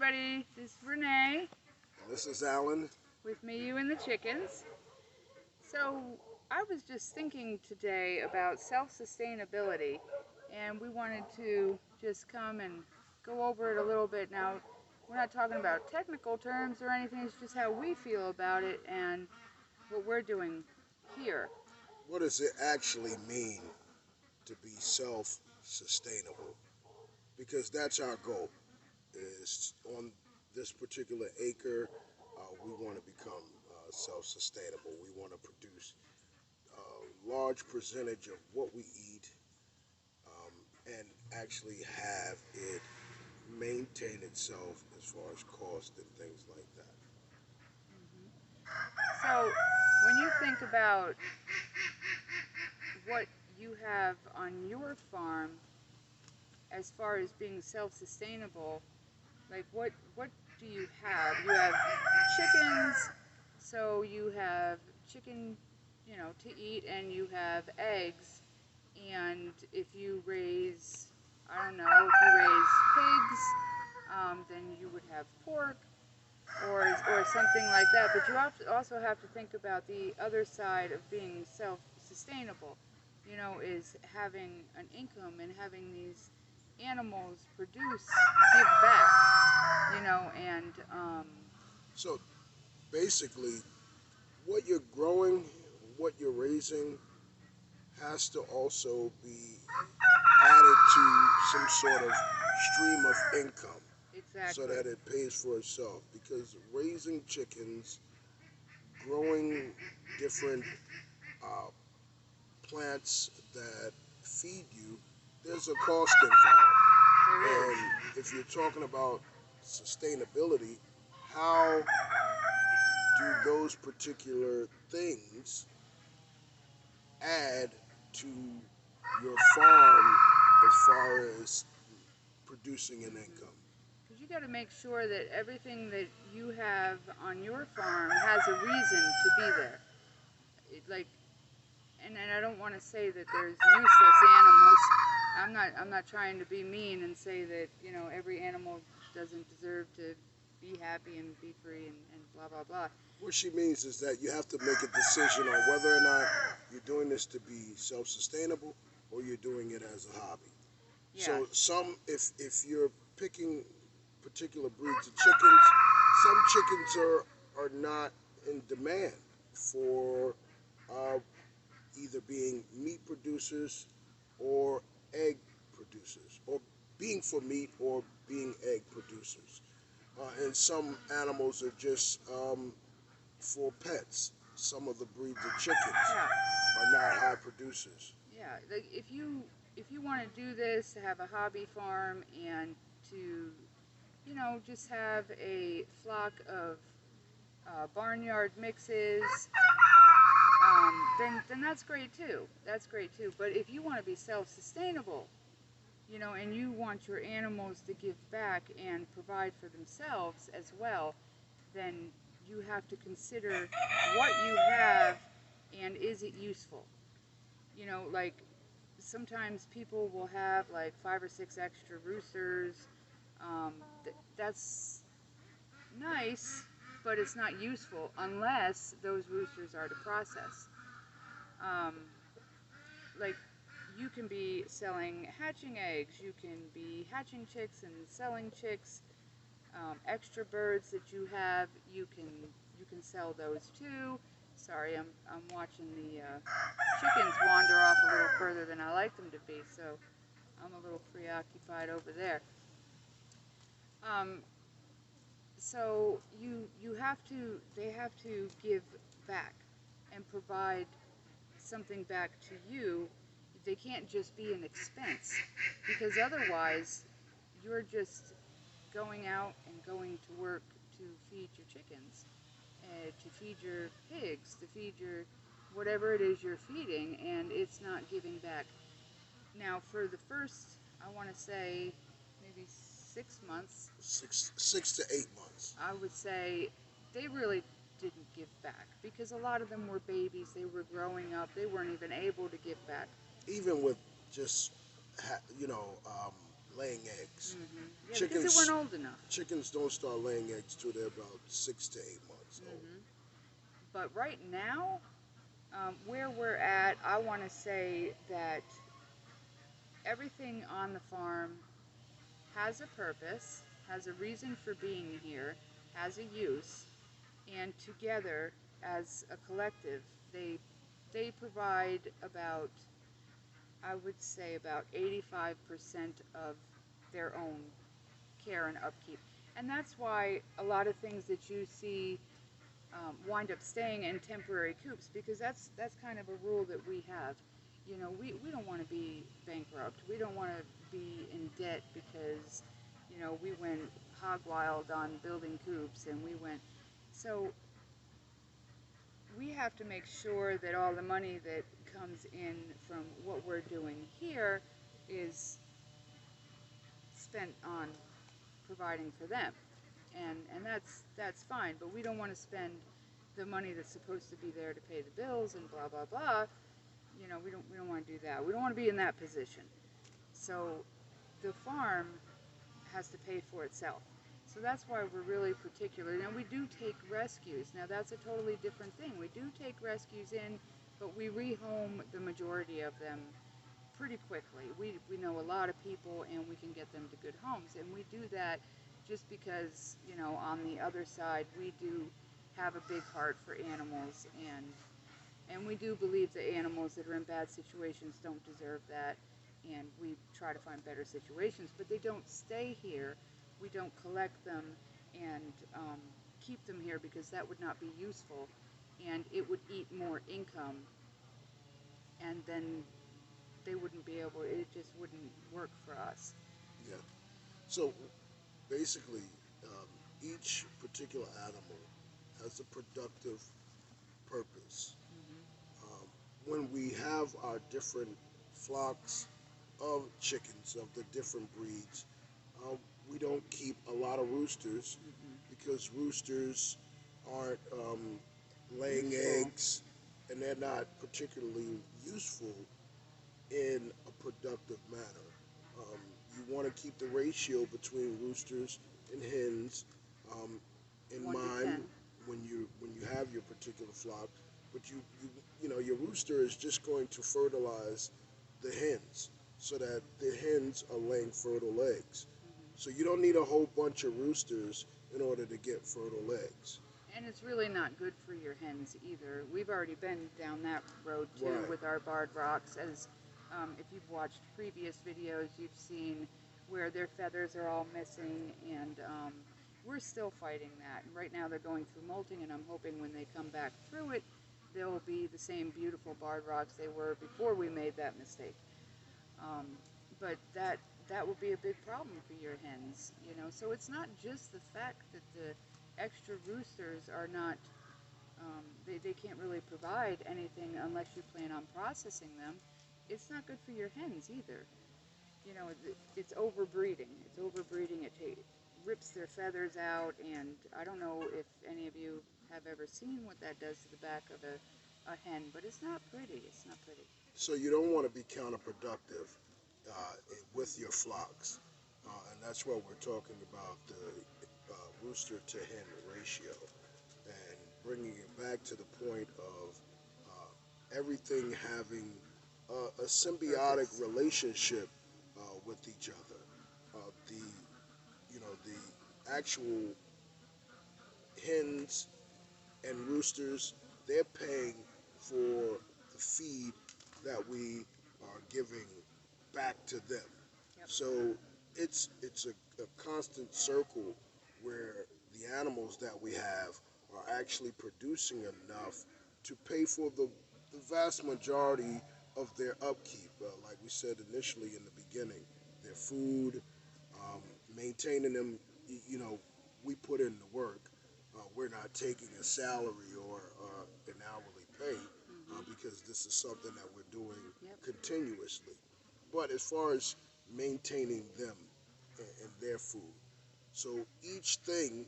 everybody. This is Renee. And this is Alan. With me, you, and the chickens. So, I was just thinking today about self-sustainability, and we wanted to just come and go over it a little bit. Now, we're not talking about technical terms or anything, it's just how we feel about it and what we're doing here. What does it actually mean to be self-sustainable? Because that's our goal. Is on this particular acre, we want to become self-sustainable. We want to produce a large percentage of what we eat and actually have it maintain itself as far as cost and things like that. So, when you think about what you have on your farm as far as being self-sustainable, like what do you have? You have chickens, so you have chicken, to eat, and you have eggs. And if you raise, I don't know, if you raise pigs, then you would have pork or something like that. But you also have to think about the other side of being self-sustainable, is having an income and having these animals produce, give back, and So basically, what you're growing, what you're raising, has to also be added to some sort of stream of income. exactly. So that it pays for itself. Because raising chickens, growing different plants that feed you, there's a cost involved. There is. And if you're talking about sustainability, how do those particular things add to your farm as far as producing an income? Because you got to make sure that everything that you have on your farm has a reason to be there. And I don't want to say that there's useless animals. I'm not trying to be mean and say that every animal doesn't deserve to be happy and be free and blah blah blah. What she means is that you have to make a decision on whether or not you're doing this to be self-sustainable or you're doing it as a hobby. Yeah. So if you're picking particular breeds of chickens, some chickens are not in demand for either being meat producers or egg producers, or being for meat or being egg producers. And some animals are just for pets. Some of the breeds of chickens are not high producers. Yeah, like if you want to do this, to have a hobby farm and to just have a flock of barnyard mixes, then that's great too. That's great too. But if you want to be self-sustainable, and you want your animals to give back and provide for themselves as well, then you have to consider what you have and is it useful. Like sometimes people will have like 5 or 6 extra roosters. That's nice, but it's not useful unless those roosters are to process. Like you can be selling hatching eggs, you can be hatching chicks and selling chicks. Extra birds that you have, you can sell those too. Sorry, I'm watching the chickens wander off a little further than I like them to be, so I'm a little preoccupied over there. So they have to give back and provide something back to you. They can't just be an expense, because otherwise you're just going out and going to work to feed your chickens, to feed your pigs, to feed your whatever it is you're feeding, and it's not giving back. Now, for the first, I want to say, maybe 6 months, 6 to 8 months. I would say they really didn't give back, because a lot of them were babies. They were growing up. They weren't even able to give back. Even with just laying eggs. Yeah, because they weren't old enough. Chickens don't start laying eggs till they're about 6 to 8 months old. But right now, where we're at, I want to say that everything on the farm has a purpose, has a reason for being here, has a use, and together as a collective, they provide about, I would say, about 85% of their own care and upkeep. And that's why a lot of things that you see wind up staying in temporary coops, because that's kind of a rule that we have. You know, we don't want to be bankrupt. We don't want to be in debt because, you know, we went hog wild on building coops and we went. So we have to make sure that all the money that comes in from what we're doing here is spent on providing for them. And that's fine, but we don't want to spend the money that's supposed to be there to pay the bills and blah blah blah. You know, we don't want to do that. We don't want to be in that position. So the farm has to pay for itself. So that's why we're really particular. Now we do take rescues. Now that's a totally different thing. We do take rescues in, but we rehome the majority of them pretty quickly. We know a lot of people and we can get them to good homes. And we do that just because, you know, on the other side, we do have a big heart for animals, and we do believe that animals that are in bad situations don't deserve that, and we try to find better situations, but they don't stay here. We don't collect them and keep them here because that would not be useful, and it would eat more income, and then they wouldn't be able, it just wouldn't work for us. Yeah. So basically, each particular animal has a productive purpose. When we have our different flocks of chickens of the different breeds, we don't keep a lot of roosters because roosters aren't laying eggs and they're not particularly useful in a productive manner. You want to keep the ratio between roosters and hens in mind when you have your particular flock, but you know your rooster is just going to fertilize the hens so that the hens are laying fertile eggs. So you don't need a whole bunch of roosters in order to get fertile eggs. And it's really not good for your hens either. We've already been down that road too with our barred rocks. As if you've watched previous videos, you've seen where their feathers are all missing, and we're still fighting that. And right now they're going through molting, and I'm hoping when they come back through it, they'll be the same beautiful barred rocks they were before we made that mistake. But that will be a big problem for your hens, you know. So it's not just the fact that the extra roosters are not, they can't really provide anything unless you plan on processing them. It's not good for your hens either. You know, it's overbreeding. It's overbreeding. It rips their feathers out, and I don't know if any of you have ever seen what that does to the back of a hen, but it's not pretty. It's not pretty. So you don't want to be counterproductive with your flocks, and that's what we're talking about, the rooster to hen ratio, and bringing it back to the point of everything having a symbiotic relationship with each other. The actual hens and roosters, they're paying for the feed that we are giving back to them. So it's a constant circle where the animals that we have are actually producing enough to pay for the vast majority of their upkeep. Like we said initially in the beginning, their food, maintaining them, you know, we put in the work. We're not taking a salary or an hourly pay because this is something that we're doing continuously. But as far as maintaining them and their food, so each thing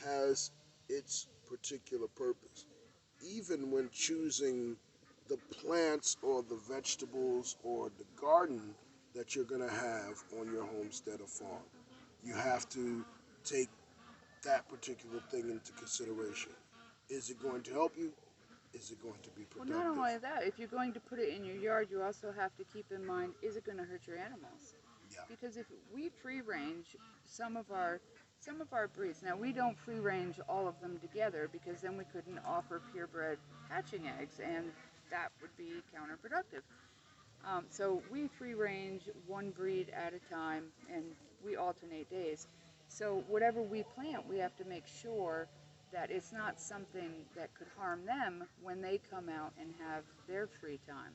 has its particular purpose. Even when choosing the plants or the vegetables or the garden that you're going to have on your homestead or farm. You have to take that particular thing into consideration. Is it going to help you? Is it going to be Well, productive? not only that, if you're going to put it in your yard, you also have to keep in mind, is it going to hurt your animals? Yeah. Because if we free range some of our breeds, now we don't free range all of them together because then we couldn't offer purebred hatching eggs, and that would be counterproductive. So we free range one breed at a time, and we alternate days. So whatever we plant, we have to make sure that it's not something that could harm them when they come out and have their free time.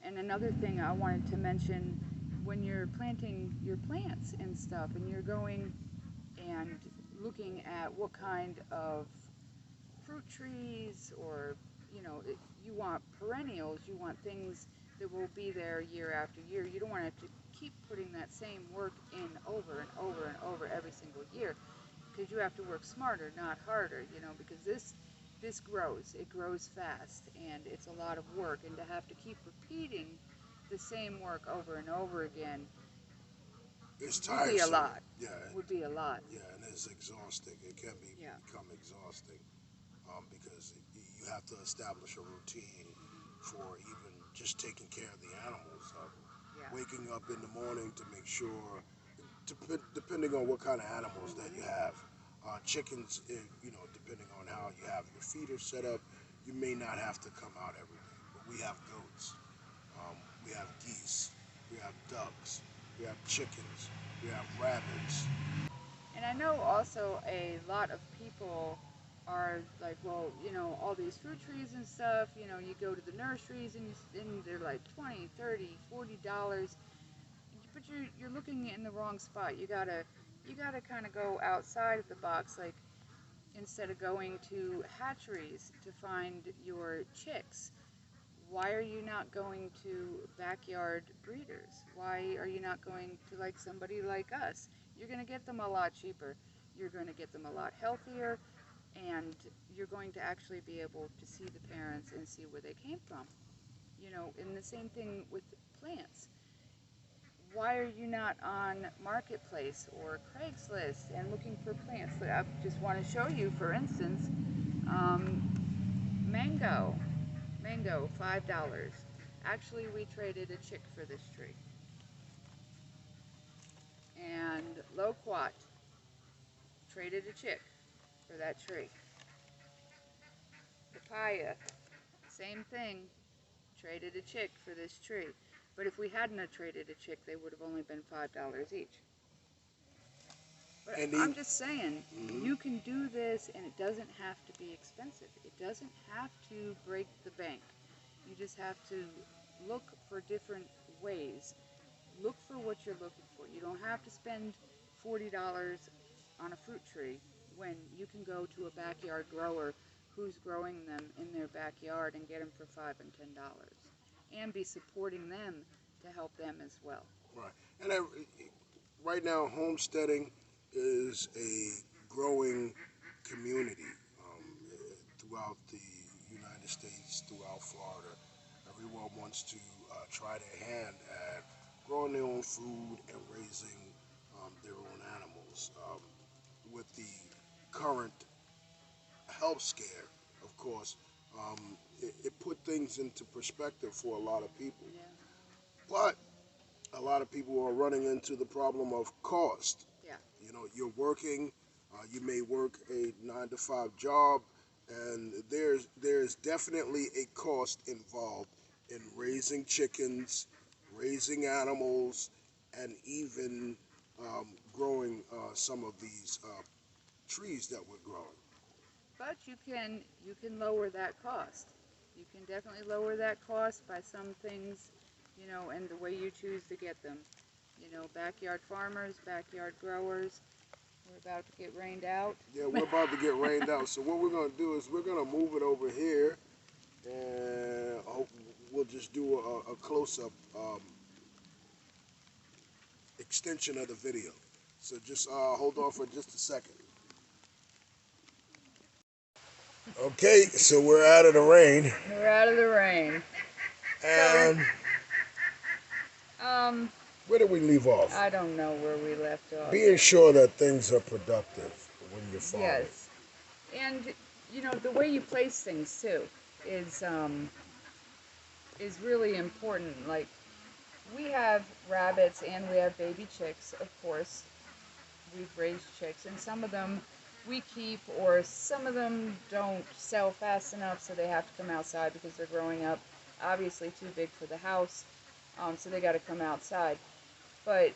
And another thing I wanted to mention, when you're planting your plants and stuff, and you're going and looking at what kind of fruit trees, or you want perennials, you want things that will be there year after year. You don't want to have to keep putting that same work in over and over and over every single year, because you have to work smarter, not harder, because this grows. It grows fast, and it's a lot of work, and to have to keep repeating the same work over and over again It's would be a tiresome. lot. Yeah. Would be a lot. Yeah, and it's exhausting. It can become exhausting because you have to establish a routine for even just taking care of the animals. Yeah. Waking up in the morning to make sure, depending on what kind of animals that you have. Chickens, depending on how you have your feeder set up, you may not have to come out every day. But we have goats, we have geese, we have ducks, we have chickens, we have rabbits. And I know also a lot of people are like, well, all these fruit trees and stuff, you go to the nurseries and they're like $20, $30, $40. But you're looking in the wrong spot. You gotta kind of go outside of the box. Like, instead of going to hatcheries to find your chicks, why are you not going to backyard breeders? Why are you not going to like somebody like us? You're going to get them a lot cheaper. You're going to get them a lot healthier, and you're going to actually be able to see the parents and see where they came from. And the same thing with plants. Why are you not on Marketplace or Craigslist and looking for plants? I just want to show you, for instance, mango. Mango, $5. Actually, we traded a chick for this tree. And loquat, traded a chick for that tree. Papaya, same thing, traded a chick for this tree. But if we hadn't have traded a chick, they would have only been $5 each. But I'm just saying, you can do this, and it doesn't have to be expensive. It doesn't have to break the bank. You just have to look for different ways. Look for what you're looking for. You don't have to spend $40 on a fruit tree when you can go to a backyard grower who's growing them in their backyard and get them for $5 and $10, and be supporting them to help them as well. Right. And right now, homesteading is a growing community throughout the United States, throughout Florida. Everyone wants to try their hand at growing their own food and raising their own animals. With the current health scare, of course, it put things into perspective for a lot of people. Yeah. But a lot of people are running into the problem of cost. Yeah. You're working, you may work a 9-to-5 job, and there's definitely a cost involved in raising chickens, raising animals, and even growing some of these trees that we're growing. But you can lower that cost. You can definitely lower that cost by some things, and the way you choose to get them. Backyard farmers, backyard growers. We're about to get rained out. Yeah, we're about to get rained out. So what we're going to do is we're going to move it over here, and we'll just do a close-up extension of the video. So just hold on for just a second. Okay, so we're out of the rain. We're out of the rain. And Where did we leave off? I don't know where we left off. Being sure that things are productive when you're farming. Yes. And, you know, the way you place things, too, is really important. Like, we have rabbits and we have baby chicks, of course. We've raised chicks, and some of them we keep, or some of them don't sell fast enough, so they have to come outside because they're growing up, obviously too big for the house, so they got to come outside. But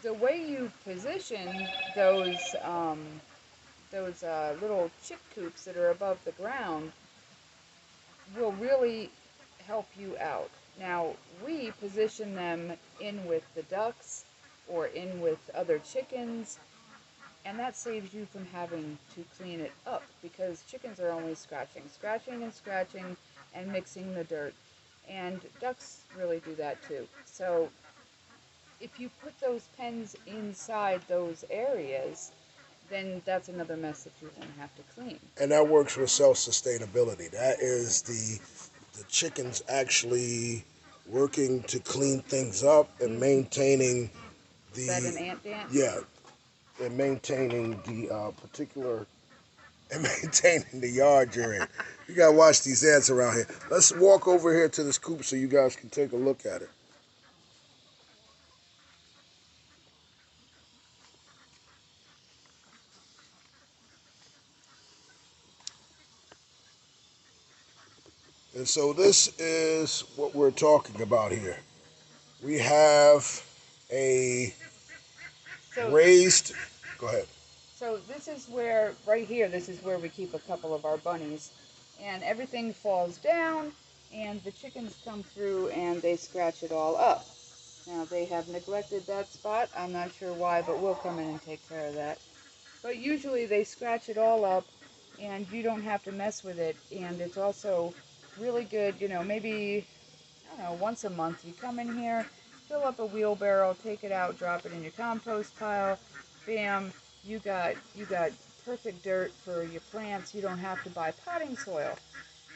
the way you position those little chick coops that are above the ground will really help you out. Now, we position them in with the ducks or in with other chickens, and that saves you from having to clean it up because chickens are only scratching and mixing the dirt. And ducks really do that too. So if you put those pens inside those areas, then that's another mess that you won't have to clean. And that works with self-sustainability. That is the chickens actually working to clean things up and maintaining the... Is that an ant dance? Yeah, and maintaining the particular... and maintaining the yard you're in. You gotta watch these ants around here. Let's walk over here to this coop so you guys can take a look at it. And so this is what we're talking about here. We have a raised... Go ahead. So this is where, right here, this is where we keep a couple of our bunnies. And everything falls down, and the chickens come through and they scratch it all up. Now, they have neglected that spot. I'm not sure why, but we'll come in and take care of that. But usually they scratch it all up, and you don't have to mess with it. And it's also really good, you know, maybe, I don't know, once a month you come in here, fill up a wheelbarrow, take it out, drop it in your compost pile. Bam, you got perfect dirt for your plants. You don't have to buy potting soil.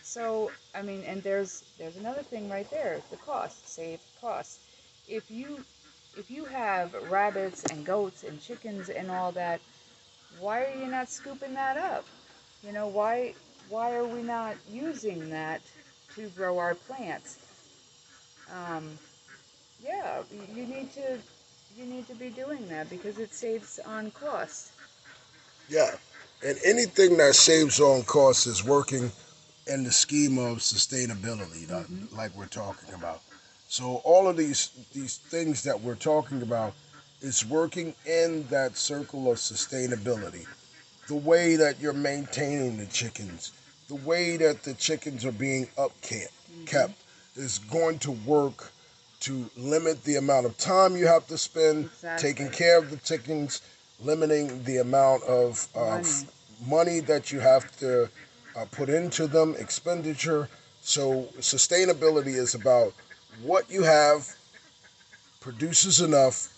So, I mean, and there's another thing right there, the cost, save cost. If you have rabbits and goats and chickens and all that, why are you not scooping that up? You know, why are we not using that to grow our plants? Yeah, you need to be doing that because it saves on cost. Yeah, and anything that saves on costs is working in the scheme of sustainability, like we're talking about. So all of these things that we're talking about is working in that circle of sustainability. The way that you're maintaining the chickens, the way that the chickens are being kept is going to work to limit the amount of time you have to spend taking care of the chickens, limiting the amount of money that you have to put into them, expenditure. So sustainability is about what you have produces enough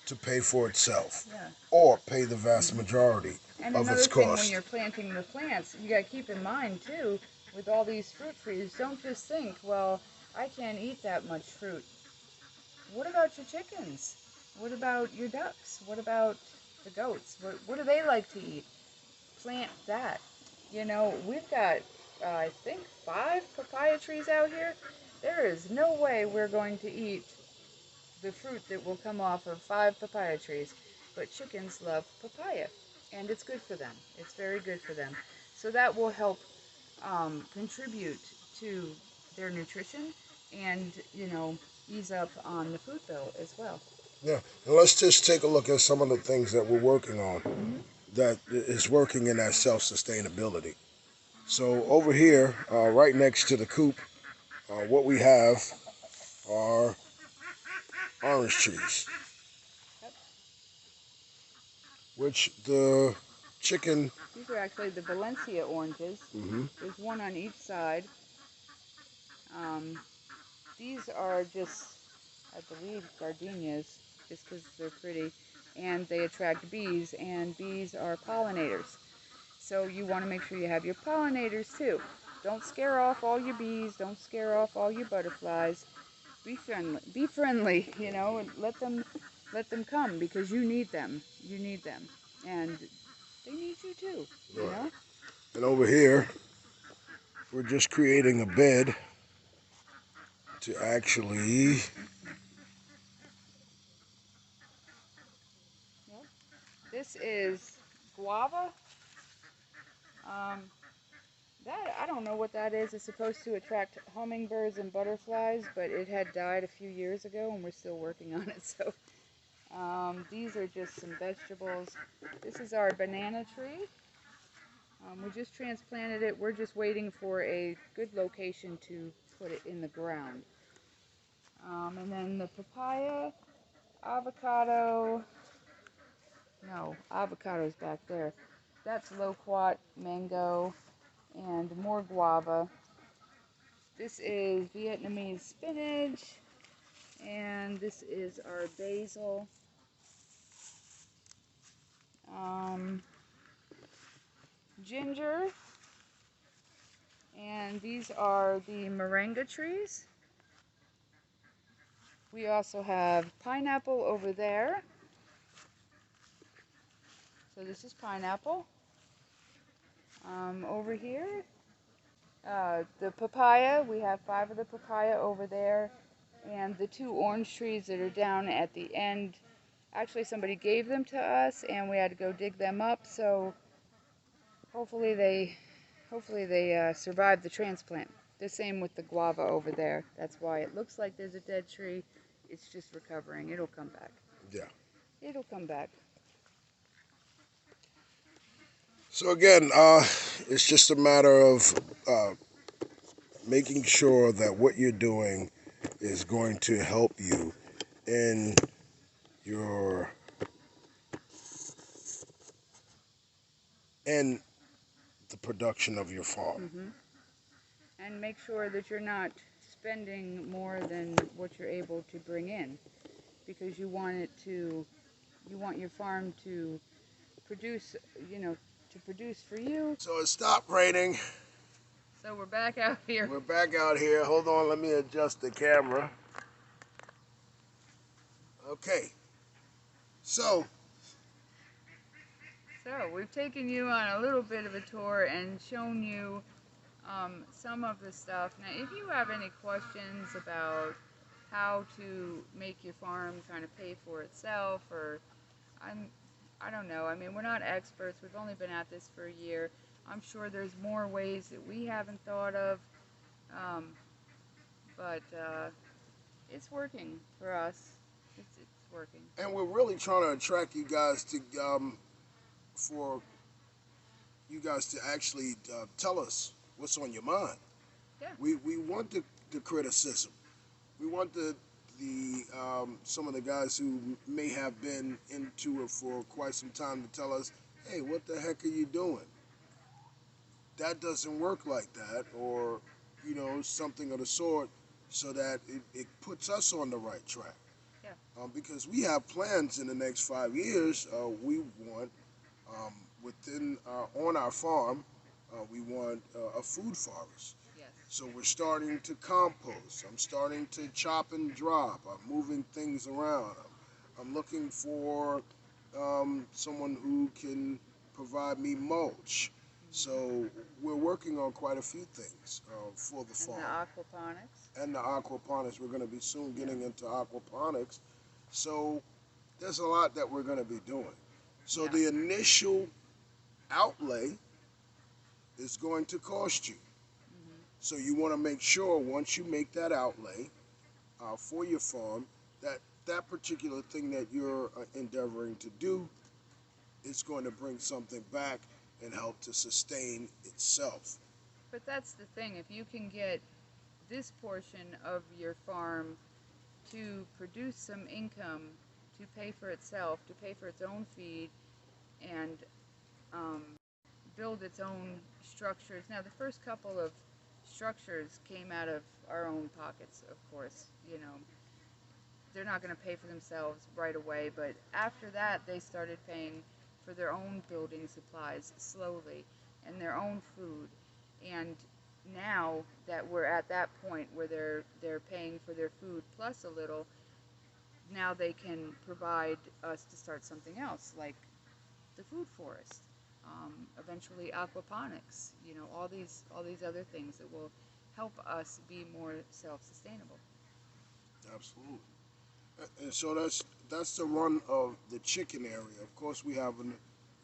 to pay for itself, or pay the vast majority and of its cost. And another thing, when you're planting the plants, you got to keep in mind too, with all these fruit trees, don't just think, well, I can't eat that much fruit. What about your chickens? What about your ducks? What about the goats? What do they like to eat? Plant that. You know, we've got, I think, 5 papaya trees out here. There is no way we're going to eat the fruit that will come off of 5 papaya trees. But chickens love papaya, and it's good for them. It's very good for them. So that will help contribute to their nutrition and, you know, ease up on the food bill as well. Yeah, and let's just take a look at some of the things that we're working on that is working in that self-sustainability. So over here, right next to the coop, what we have are orange trees, Yep. which the chicken... These are actually the Valencia oranges. There's one on each side. These are just, I believe, gardenias, just because they're pretty, and they attract bees, and bees are pollinators. So you want to make sure you have your pollinators too. Don't scare off all your bees, don't scare off all your butterflies, be friendly. Be friendly, you know, and let them come because you need them. You need them, and they need you too. You Right. know. And over here, we're just creating a bed to actually. Yep. This is guava. Um, that I don't know what that is. It's supposed to attract hummingbirds and butterflies, but it had died a few years ago, and we're still working on it. So these are just some vegetables. This is our banana tree. We just transplanted it. We're just waiting for a good location to put it in the ground. And then the papaya, avocado. No, avocado's back there. That's loquat, mango, and more guava. This is Vietnamese spinach, and this is our basil. Ginger, and these are the moringa trees. We also have pineapple over there. So this is pineapple. Over here, the papaya, we have 5 of the papaya over there. And the 2 orange trees that are down at the end, actually somebody gave them to us and we had to go dig them up. So hopefully they survived the transplant. The same with the guava over there. That's why it looks like there's a dead tree. It's just recovering. It'll come back. Yeah. It'll come back. So again, it's just a matter of making sure that what you're doing is going to help you in your in the production of your farm. And make sure that you're not spending more than what you're able to bring in, because you want your farm to produce, to produce for you. So it stopped raining. So we're back out here. We're back out here. Hold on, let me adjust the camera. Okay. So We've taken you on a little bit of a tour and shown you some of the stuff. Now, if you have any questions about how to make your farm kind of pay for itself, or I don't know. I mean, we're not experts. We've only been at this for a year. I'm sure there's more ways that we haven't thought of, but it's working for us. It's working. and we're really trying to attract you guys to for you guys to actually tell us what's on your mind. Yeah. We want the criticism. We want the some of the guys who may have been into it for quite some time to tell us, hey, what the heck are you doing? That doesn't work like that, or something of the sort, so that it puts us on the right track. Yeah. Because we have plans in the next 5 years. We want on our farm, we want a food forest. Yes. So we're starting to compost. I'm starting to chop and drop. I'm moving things around. I'm looking for someone who can provide me mulch. So we're working on quite a few things for the farm. And the aquaponics. And the aquaponics. We're going to be soon getting into aquaponics. So there's a lot that we're going to be doing. So Yeah. the initial outlay is going to cost you. So you want to make sure once you make that outlay for your farm, that particular thing that you're endeavoring to do is going to bring something back and help to sustain itself. But that's the thing. If you can get this portion of your farm to produce some income, to pay for itself, to pay for its own feed, and build its own structures. Now, the first couple of structures came out of our own pockets, of course. They're not going to pay for themselves right away, but after that, they started paying for their own building supplies slowly and their own food. And now that we're at that point where they're paying for their food plus a little, now they can provide us to start something else like the food forest, eventually aquaponics. You know, all these other things that will help us be more self-sustainable. Absolutely. And so that's the run of the chicken area. Of course, we have an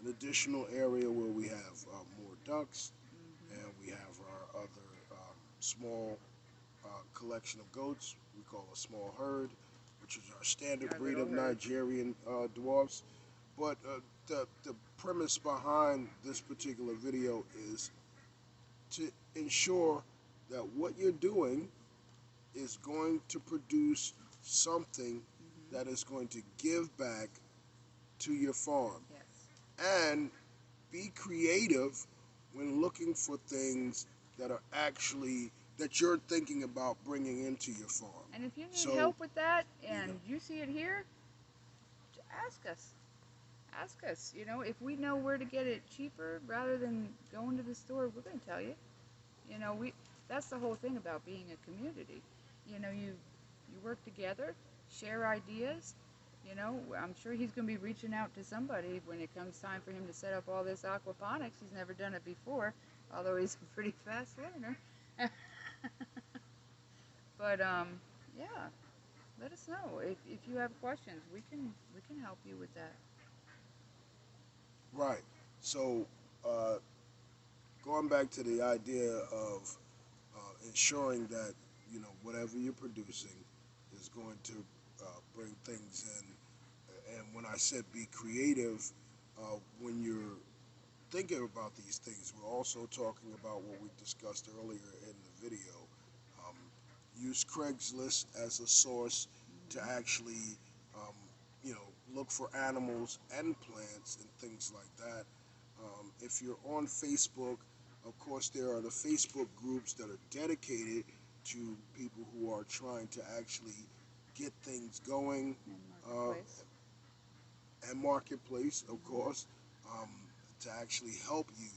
additional area where we have more ducks, Mm-hmm. and we have our other small collection of goats. We call a small herd, which is our standard Our breed little of herd. Nigerian dwarfs. But the premise behind this particular video is to ensure that what you're doing is going to produce something Mm-hmm. that is going to give back to your farm. Yes. And be creative when looking for things that are actually that you're thinking about bringing into your farm. And if you need So, help with that you know, and you see it here, ask us. Ask us. You know, if we know where to get it cheaper rather than going to the store, we're going to tell you. You know, we that's the whole thing about being a community. You know, you work together, share ideas. You know, I'm sure he's going to be reaching out to somebody when it comes time for him to set up all this aquaponics. He's never done it before, although he's a pretty fast learner. But yeah, let us know if you have questions. We can help you with that. right. So, uh, going back to the idea of ensuring that whatever you're producing is going to bring things in. And when I said be creative, when you're thinking about these things, we're also talking about what we discussed earlier in the video. Um, Use Craigslist as a source to Mm-hmm. actually, um, look for animals and plants and things like that. If you're on Facebook, of course, there are the Facebook groups that are dedicated to people who are trying to actually get things going, And uh, marketplace. and marketplace, of Mm-hmm. course, um, to actually help you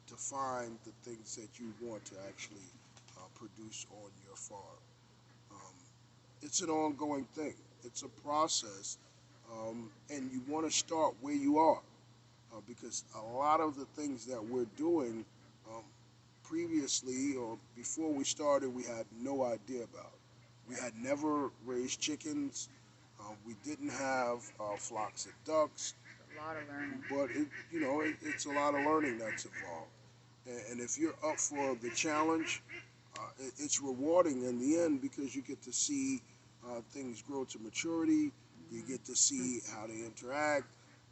to find the things that you want to actually produce on your farm. Um, it's an ongoing thing. It's a process, and you want to start where you are, because a lot of the things that we're doing um, previously or before we started, we had no idea about. We Yep. had never raised chickens. We didn't have flocks of ducks, A lot of learning. but it's a lot of learning that's involved. And if you're up for the challenge, it's rewarding in the end because you get to see things grow to maturity. You Mm-hmm. get to see how they interact,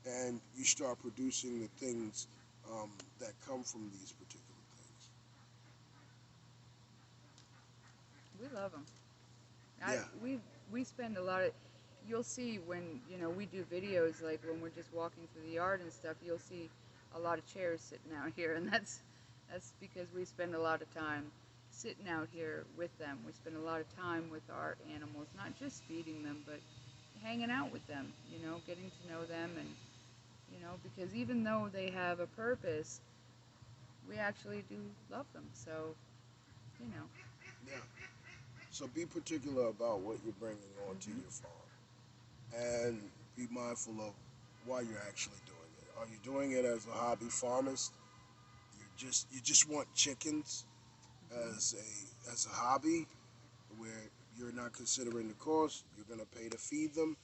and you start producing the things that come from these particular things. We love them. I Yeah, we spend a lot of. You'll see when we do videos like when we're just walking through the yard and stuff. You'll see a lot of chairs sitting out here, and that's because we spend a lot of time sitting out here with them. We spend a lot of time with our animals, not just feeding them, but hanging out with them. You know, getting to know them, and because even though they have a purpose, we actually do love them. So you know. yeah. So be particular about what you're bringing onto Mhm. your farm, and be mindful of why you're actually doing it. Are you doing it as a hobby farmist? You just want chickens Mhm. as a hobby, where you're not considering the cost. You're going to pay to feed them.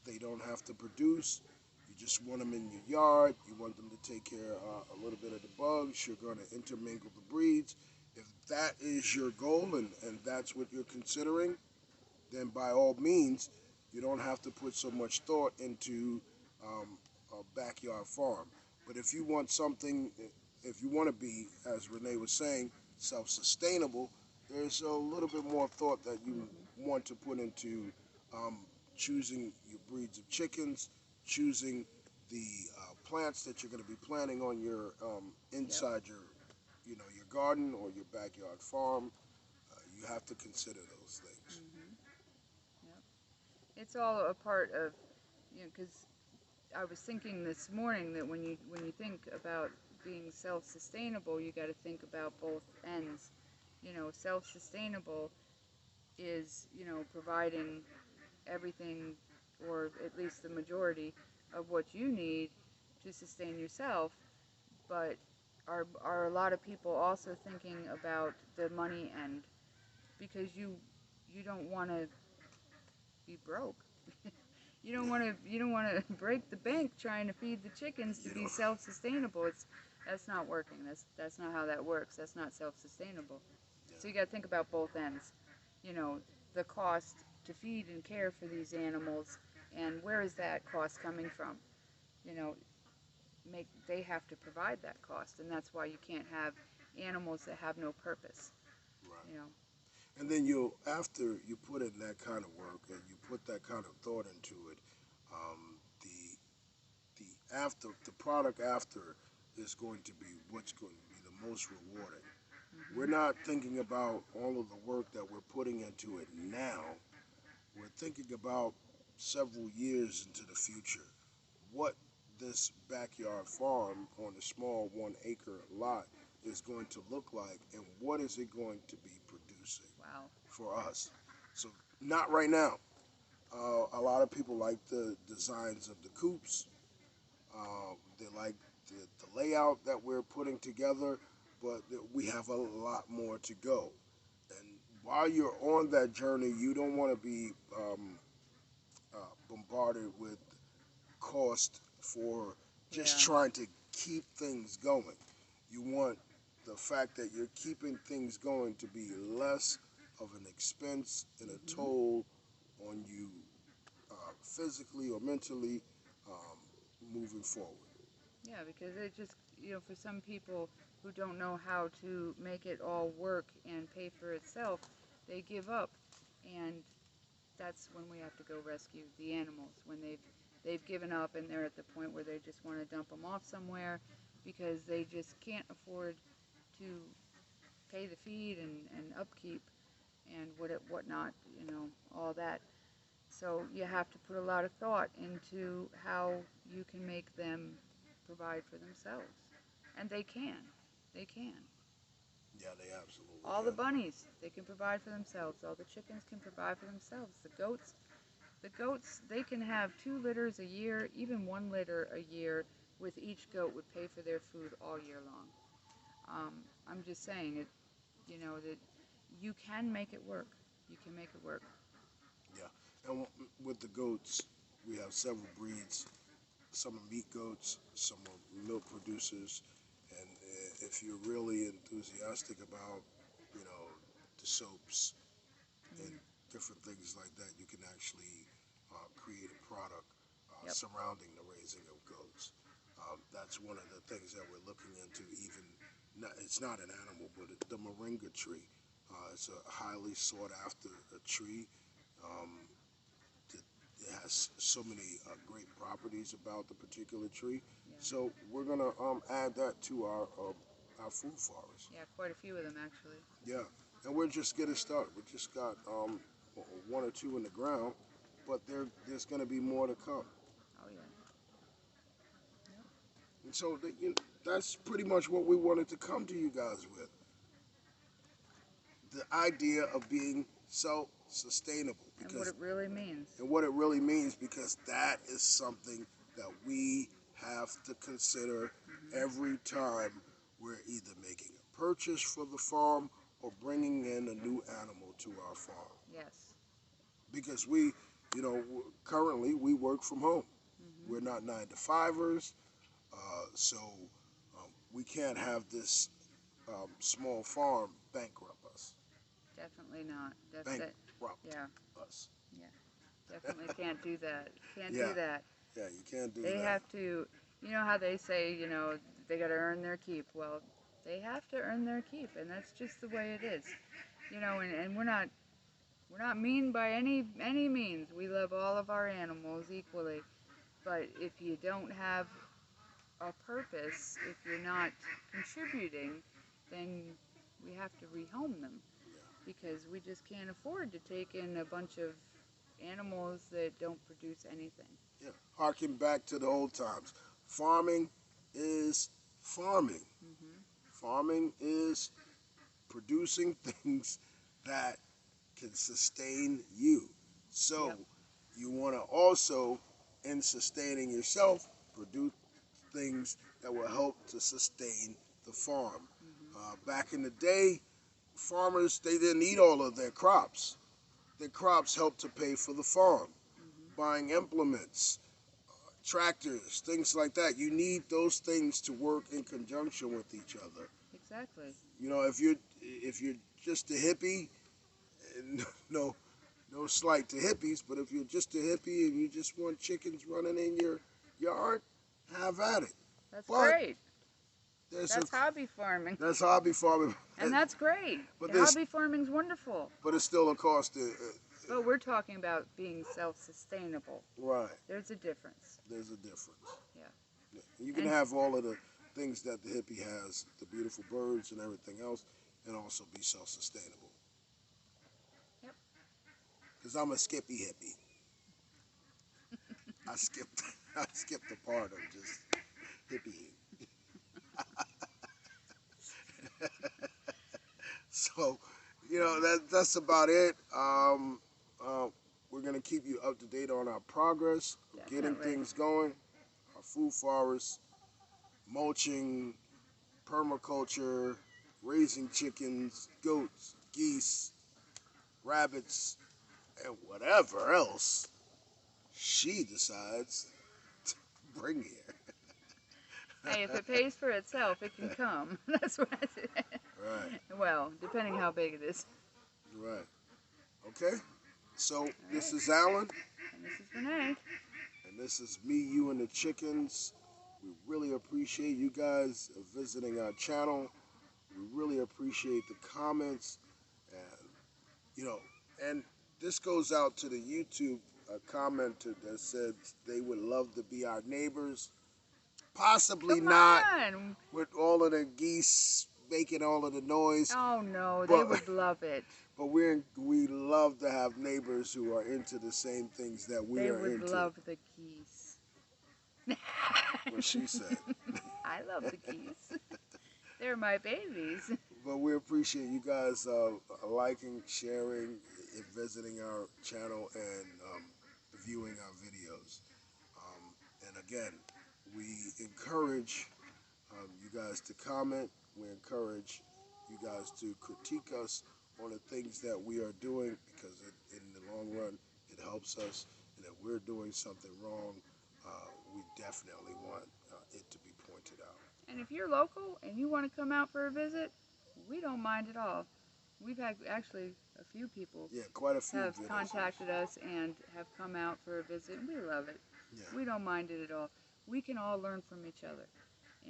They don't have to produce. You just want them in your yard. You want them to take care a little bit of the bugs. You're going to intermingle the breeds. If that is your goal and that's what you're considering, then by all means, you don't have to put so much thought into a backyard farm. But if you want to be, as Renee was saying, self-sustainable, there's a little bit more thought that you Mhm. want to put into um, choosing your breeds of chickens, choosing the plants that you're going to be planting on your Yep. inside your garden or your backyard farm. You have to consider those things. Mhm. Yep. It's all a part of, because I was thinking this morning that when you think about being self-sustainable, you got to think about both ends. self-sustainable is, providing everything, or at least the majority of what you need to sustain yourself. But are a lot of people also thinking about the money end? Because you don't want to be broke. You don't want to break the bank trying to feed the chickens to be self-sustainable. That's not working. That's not how that works. That's not self-sustainable. So you got to think about both ends. You know, the cost to feed and care for these animals, and where is that cost coming from? You know, they have to provide that cost, and that's why you can't have animals that have no purpose. Right. You know. And then after you put in that kind of work and you put that kind of thought into it, the product after is going to be what's going to be the most rewarding. We're not thinking about all of the work that we're putting into it now. We're thinking about several years into the future. What this backyard farm on a small 1 acre lot is going to look like, and what is it going to be producing for us. So not right now. A lot of people like the designs of the coops. They like the layout that we're putting together, but we have a lot more to go. And while you're on that journey, you don't want to be bombarded with cost for just trying to keep things going. You want the fact that you're keeping things going to be less of an expense and a toll on you physically or mentally moving forward. Yeah, because it just, for some people who don't know how to make it all work and pay for itself, they give up. And that's when we have to go rescue the animals, when they've given up and they're at the point where they just want to dump them off somewhere because they just can't afford to pay the feed and upkeep and whatnot, all that. So you have to put a lot of thought into how you can make them provide for themselves. And they can. They can. Yeah, they absolutely All can. the bunnies, they can provide for themselves. All the chickens can provide for themselves. The goats, they can have 2 litters a year, even 1 litter a year, with each goat would pay for their food all year long. I'm just saying that you can make it work. You can make it work. Yeah, and with the goats, we have several breeds. Some are meat goats, some are milk producers, and if you're really enthusiastic about, the soaps and different things like that, you can actually create a product surrounding the raising of goats. That's one of the things that we're looking into. It's not an animal, but the moringa tree. It's a highly sought after tree. It has so many great properties about the particular tree. Yeah. So we're gonna add that to our food forest. Yeah, quite a few of them actually. Yeah, and we're just getting started. We just got 1 or 2 in the ground, but there's gonna be more to come. Oh yeah. And so that's pretty much what we wanted to come to you guys with. The idea of being self-sustainable. And what it really means. And what it really means, because that is something that we have to consider every time we're either making a purchase for the farm or bringing in a new animal to our farm. Yes. Because currently we work from home. We're not 9-to-5ers, so we can't have this small farm bankrupt us. Definitely not. Bankrupt us. Yeah. Definitely can't do that. Can't Yeah. do that. Yeah, you can't do They that. have to, how they say, they got to earn their keep. Well, they have to earn their keep, and that's just the way it is. And we're not mean by any means. We love all of our animals equally. But if you don't have a purpose, if you're not contributing, then we have to rehome them. Because we just can't afford to take in a bunch of animals that don't produce anything. Yeah, harking back to the old times. Farming is farming. Farming is producing things that can sustain you. So Yep. you want to also, in sustaining yourself, produce things that will help to sustain the farm. Back in the day, farmers, they didn't eat all of their crops. Their crops helped to pay for the farm, buying implements, tractors, things like that. You need those things to work in conjunction with each other. Exactly. You know, if you're just a hippie, and no slight to hippies, but if you're just a hippie and you just want chickens running in your yard, have at it. That's But great. That's hobby farming. That's hobby farming. And that's great. But Hobby farming's wonderful. But it's still a cost. But we're talking about being self-sustainable. Right. There's a difference. There's a difference. Yeah. You can have all of the things that the hippie has, the beautiful birds and everything else, and also be self-sustainable. Yep. Because I'm a skippy hippie. I skipped the part of just hippie. So, you know, that's about it. We're going to keep you up to date on our progress, getting things going, our food forests, mulching, permaculture, raising chickens, goats, geese, rabbits, and whatever else she decides to bring here. Hey, if it pays for itself, it can come. That's what I said. Right. Well, depending how big it is. Right. Okay. So this is Alan. And this is Renee. And this is Me, You, and the Chickens. We really appreciate you guys visiting our channel. We really appreciate the comments. And, you know, and this goes out to the YouTube commenter that said they would love to be our neighbors. Possibly not with all of the geese making all of the noise. Oh no, they would love it. But we love to have neighbors who are into the same things that we are into. They would love the geese. What she said. I love the geese. They're my babies. But we appreciate you guys liking, sharing, and visiting our channel and viewing our videos. And again, we encourage you guys to comment. We encourage you guys to critique us on the things that we are doing, because in the long run, it helps us. And if we're doing something wrong, we definitely want it to be pointed out. And if you're local and you want to come out for a visit, we don't mind at all. We've had actually a few people quite a few have contacted us and have come out for a visit, and we love it. Yeah. We don't mind it at all. We can all learn from each other.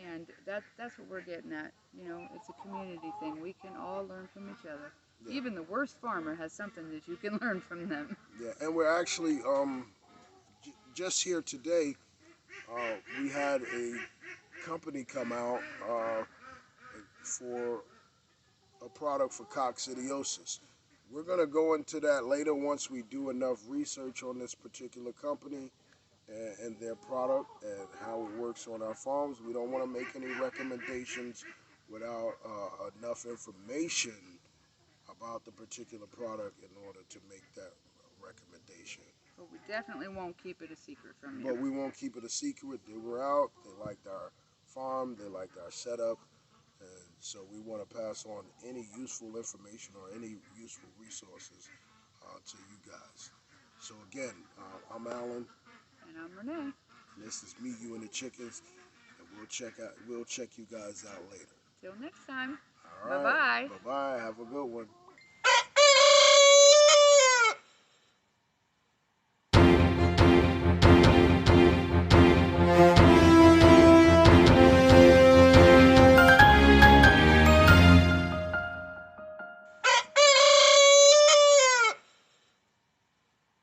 And that's what we're getting at. You know, it's a community thing. We can all learn from each other. Yeah. Even the worst farmer has something that you can learn from them. Yeah, and we're actually, just here today, we had a company come out for a product for coccidiosis. We're going to go into that later once we do enough research on this particular company and their product and how it works on our farms. We don't want to make any recommendations without enough information about the particular product in order to make that recommendation. But we definitely won't keep it a secret from you. But we won't keep it a secret. They were out. They liked our farm. They liked our setup. And so we want to pass on any useful information or any useful resources to you guys. So again, I'm Alan. And I'm Renee. And this is Me, You, and the Chickens. And we'll check you guys out later. Till next time. All right. Bye-bye. Bye-bye. Have a good one.